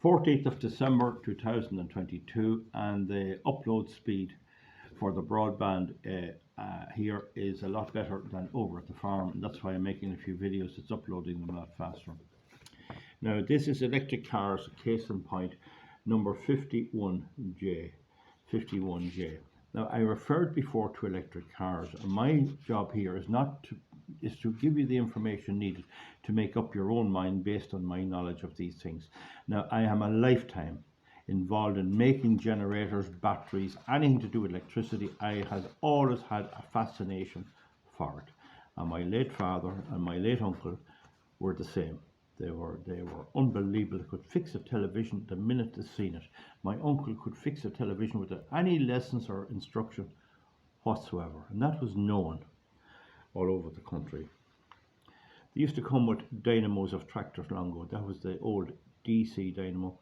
14th of December 2022, and the upload speed for the broadband here is a lot better than over at the farm, and that's why I'm making a few videos. It's uploading them a lot faster. Now this is electric cars, case in point, number 51J. Now I referred before to electric cars, and my job here is to give you the information needed to make up your own mind based on my knowledge of these things. Now I am a lifetime involved in making generators, batteries, anything to do with electricity. I have always had a fascination for it, and my late father and my late uncle were the same. They were unbelievable. They could fix a television the minute they seen it. My uncle could fix a television without any lessons or instruction whatsoever, and that was known all over the country. They used to come with dynamos of tractors long ago. That was the old DC dynamo,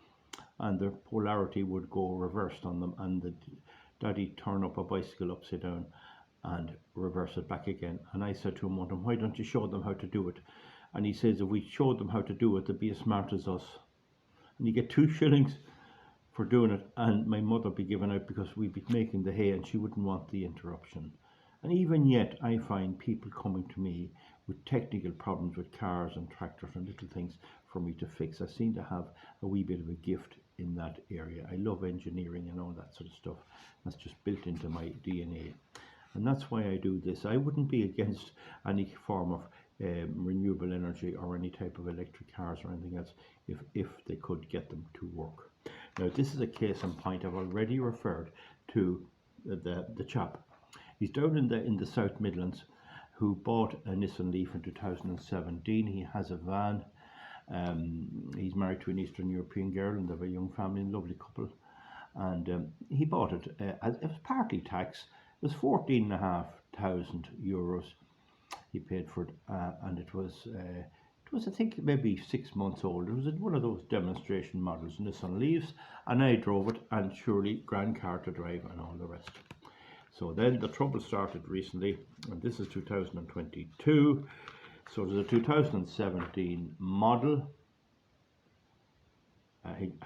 and the polarity would go reversed on them, and the daddy turn up a bicycle upside down and reverse it back again. And I said to him one time, why don't you show them how to do it? And he says, if we showed them how to do it, they'd be as smart as us. And you get 2 shillings for doing it, and my mother would be given out because we'd be making the hay and she wouldn't want the interruption. And even yet, I find people coming to me with technical problems with cars and tractors and little things for me to fix. I seem to have a wee bit of a gift in that area. I love engineering and all that sort of stuff. That's just built into my DNA. And that's why I do this. I wouldn't be against any form of renewable energy or any type of electric cars or anything else if they could get them to work. Now this is a case in point. I've already referred to the chap. He's down in the South Midlands who bought a Nissan Leaf in 2017. He has a van. He's married to an Eastern European girl and they have a young family, a lovely couple. And he bought it as it was partly tax. It was 14,500 euros he paid for it, and it was I think maybe 6 months old. It was one of those demonstration models, Nissan Leafs, and I drove it, and surely grand car to drive and all the rest. So then the trouble started recently, and this is 2022, so there's a 2017 model.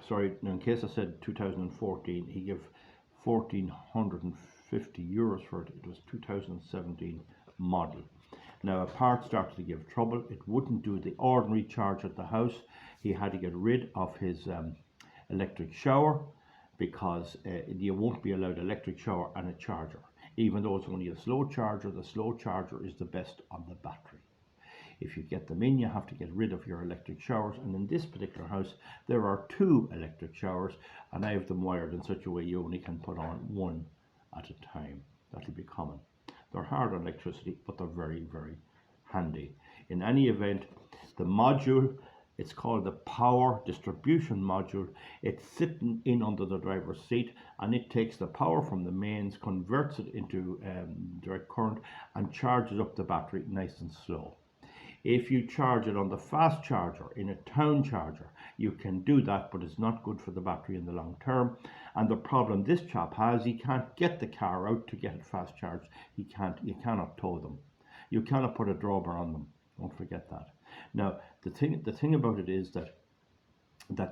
Sorry, in case I said 2014, he gave 1,450 euros for it. It was 2017 model. Now a part started to give trouble. It wouldn't do the ordinary charge at the house. He had to get rid of his electric shower because you won't be allowed electric shower and a charger. Even though it's only a slow charger, the slow charger is the best on the battery. If you get them in, you have to get rid of your electric showers, and in this particular house there are 2 electric showers, and I have them wired in such a way you only can put on one at a time. That'll be common. They're hard on electricity, but they're very, very handy. In any event, the module, it's called the power distribution module. It's sitting in under the driver's seat, and it takes the power from the mains, converts it into direct current, and charges up the battery nice and slow. If you charge it on the fast charger, in a town charger, you can do that, but it's not good for the battery in the long term. And the problem this chap has, he can't get the car out to get it fast charged. You cannot tow them. You cannot put a drawbar on them. Don't forget that. Now, the thing about it is that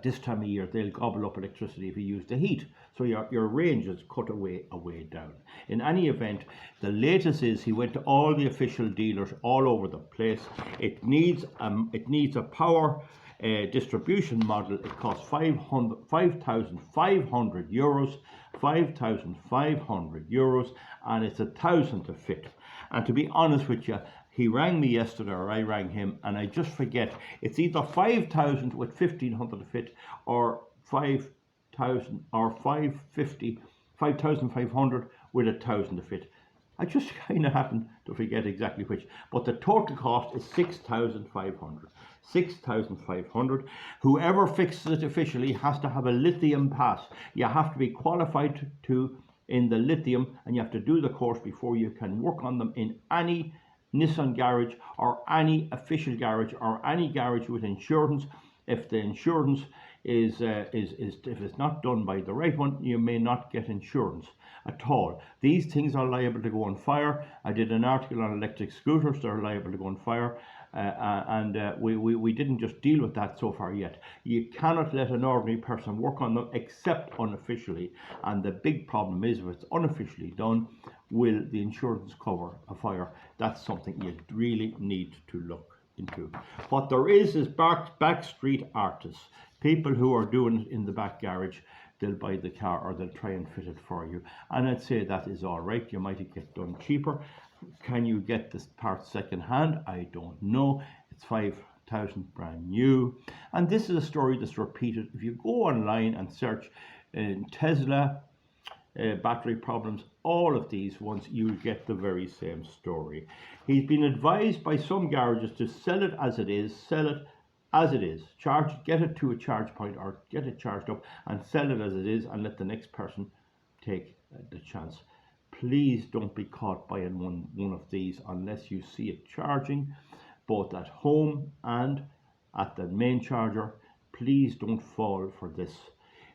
this time of year they'll gobble up electricity if you use the heat, so your range is cut away down. In any event, the latest is he went to all the official dealers all over the place. It needs a power distribution model. It costs 5,500 euros, 5,500 euros, and it's 1,000 to fit. And to be honest with you, he rang me yesterday, or I rang him, and I just forget. It's either 5,000 with 1,500 to fit, or 5,000 or 5,500 with 1,000 to fit. I just kind of happen to forget exactly which, but the total cost is 6,500. 6,500. Whoever fixes it officially has to have a lithium pass. You have to be qualified in the lithium, and you have to do the course before you can work on them in any Nissan garage or any official garage or any garage with insurance. If the insurance is if it's not done by the right one, you may not get insurance at all. These things are liable to go on fire. I did an article on electric scooters. They're liable to go on fire. We didn't just deal with that so far yet. You cannot let an ordinary person work on them except unofficially, and the big problem is if it's unofficially done, will the insurance cover a fire? That's something you really need to look into. What there is backstreet artists, people who are doing it in the back garage. They'll buy the car or they'll try and fit it for you, and I'd say that is all right. You might get done cheaper. Can you get this part second hand? I don't know. It's 5,000 brand new, and this is a story that's repeated. If you go online and search Tesla battery problems, all of these ones, you get the very same story. He's been advised by some garages to sell it as it is, sell it as it is, get it to a charge point or get it charged up and sell it as it is, and let the next person take the chance. Please don't be caught buying one of these unless you see it charging both at home and at the main charger. Please don't fall for this.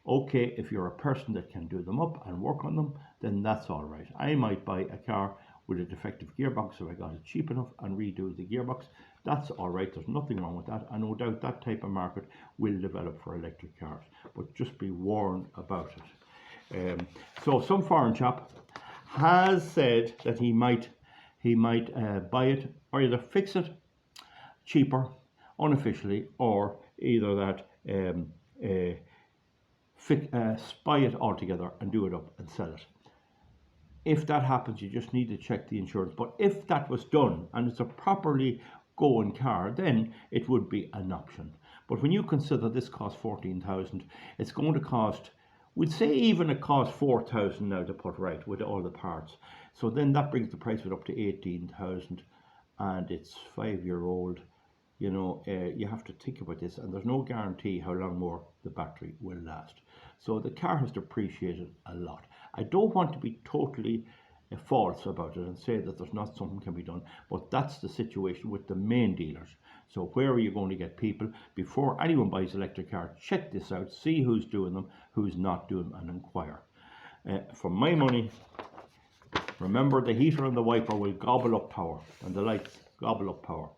Okay, if you're a person that can do them up and work on them, then that's all right. I might buy a car with a defective gearbox if I got it cheap enough and redo the gearbox. That's all right. There's nothing wrong with that. And no doubt that type of market will develop for electric cars. But just be warned about it. So some foreign chap has said that he might buy it or either fix it cheaper unofficially, or either that buy it altogether and do it up and sell it. If that happens, you just need to check the insurance. But if that was done and it's a properly going car, then it would be an option. But when you consider this costs 14,000, it's going to cost, we'd say even it costs 4,000 now to put right with all the parts. So then that brings the price of it up to 18,000, and it's 5-year-old. You know, you have to think about this, and there's no guarantee how long more the battery will last. So the car has depreciated a lot. I don't want to be totally false about it and say that there's not something can be done, but that's the situation with the main dealers. So where are you going to get people? Before anyone buys an electric car, check this out, see who's doing them, who's not doing them, and inquire. For my money, remember the heater and the wiper will gobble up power, and the lights gobble up power.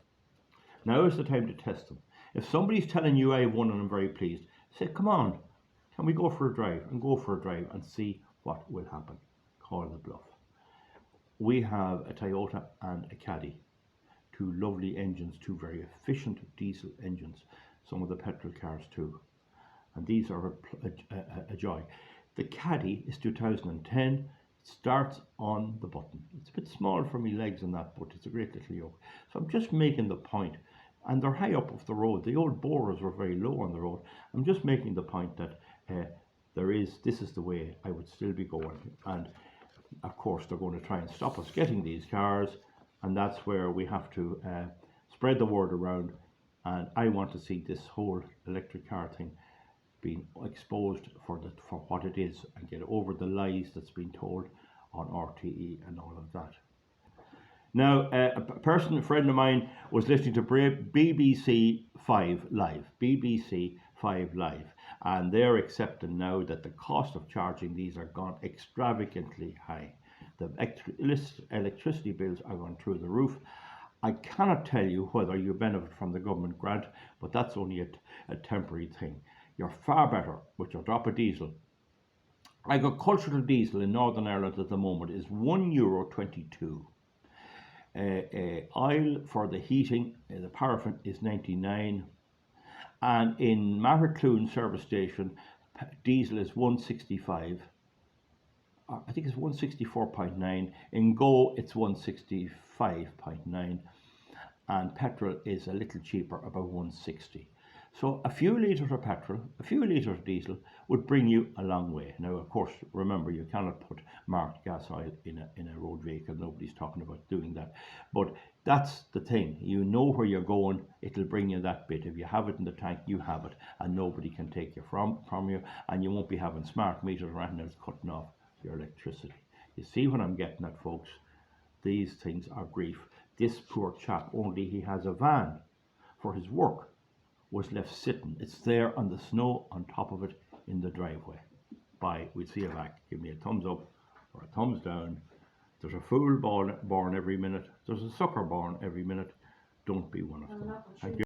Now is the time to test them. If somebody's telling you I have one and I'm very pleased, say, come on, can we go for a drive? And go for a drive and see what will happen. Call the bluff. We have a Toyota and a Caddy, two lovely engines, two very efficient diesel engines, some of the petrol cars too, and these are a joy. The Caddy is 2010. It starts on the button. It's a bit small for me legs and that, but it's a great little yoke. So I'm just making the point, and they're high up off the road. The old borers were very low on the road. I'm just making the point that this is the way I would still be going, and of course they're going to try and stop us getting these cars, and that's where we have to spread the word around. And I want to see this whole electric car thing being exposed for what it is, and get over the lies that's been told on RTE and all of that. Now, a friend of mine was listening to BBC 5 Live, and they're accepting now that the cost of charging these are gone extravagantly high. The electricity bills are going through the roof. I cannot tell you whether you benefit from the government grant, but that's only a temporary thing. You're far better with your drop of diesel. Agricultural diesel in Northern Ireland at the moment is €1.22. Oil for the heating, the paraffin is 99, and in Mattercloone service station, diesel is 165. I think it's 164.9. In Go, it's 165.9, and petrol is a little cheaper, about 160. So a few litres of petrol, a few litres of diesel would bring you a long way. Now, of course, remember, you cannot put marked gas oil in a road vehicle. Nobody's talking about doing that. But that's the thing. You know where you're going. It'll bring you that bit. If you have it in the tank, you have it, and nobody can take it from you, and you won't be having smart meters or anything else cutting off your electricity. You see what I'm getting at, folks? These things are grief. This poor chap, only he has a van for his work, was left sitting. It's there on the snow on top of it in the driveway. Bye. We'll see you back. Give me a thumbs up or a thumbs down. There's a fool born every minute. There's a sucker born every minute. don't be one of them. Thank you.